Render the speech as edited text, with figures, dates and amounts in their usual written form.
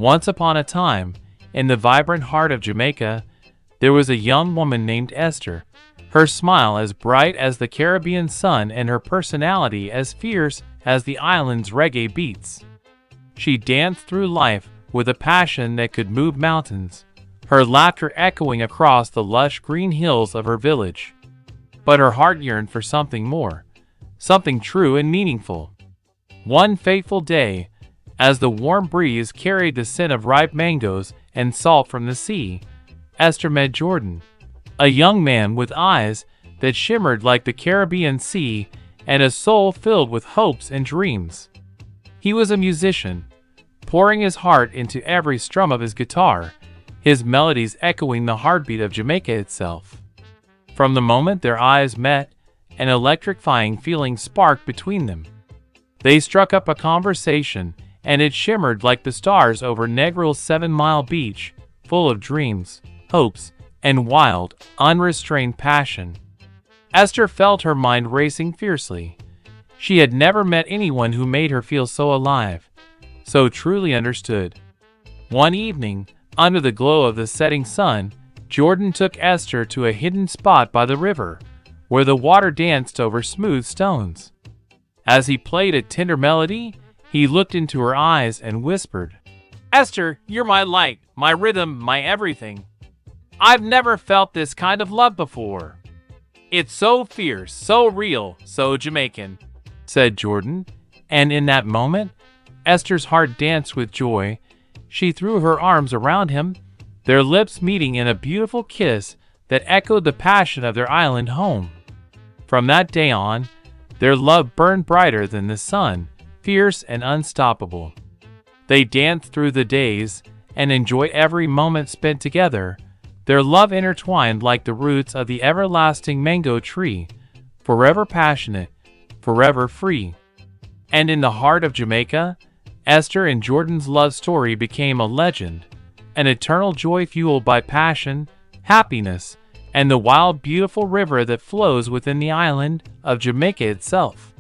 Once upon a time, in the vibrant heart of Jamaica, there was a young woman named Esther, her smile as bright as the Caribbean sun and her personality as fierce as the island's reggae beats. She danced through life with a passion that could move mountains, her laughter echoing across the lush green hills of her village. But her heart yearned for something more, something true and meaningful. One fateful day, as the warm breeze carried the scent of ripe mangoes and salt from the sea, Esther met Jordan, a young man with eyes that shimmered like the Caribbean Sea and a soul filled with hopes and dreams. He was a musician, pouring his heart into every strum of his guitar, his melodies echoing the heartbeat of Jamaica itself. From the moment their eyes met, an electrifying feeling sparked between them. They struck up a conversation, and it shimmered like the stars over Negro's 7-mile beach, full of dreams, hopes, and wild, unrestrained passion. Esther felt her mind racing fiercely. She had never met anyone who made her feel so alive, so truly understood. One evening, under the glow of the setting sun, Jordan took Esther to a hidden spot by the river, where the water danced over smooth stones. As he played a tender melody, he looked into her eyes and whispered, "Esther, you're my light, my rhythm, my everything. I've never felt this kind of love before. It's so fierce, so real, so Jamaican," said Jordan, and in that moment, Esther's heart danced with joy. She threw her arms around him, their lips meeting in a beautiful kiss that echoed the passion of their island home. From that day on, their love burned brighter than the sun, fierce and unstoppable. They danced through the days and enjoyed every moment spent together, their love intertwined like the roots of the everlasting mango tree, forever passionate, forever free. And in the heart of Jamaica, Esther and Jordan's love story became a legend, an eternal joy fueled by passion, happiness, and the wild, beautiful river that flows within the island of Jamaica itself.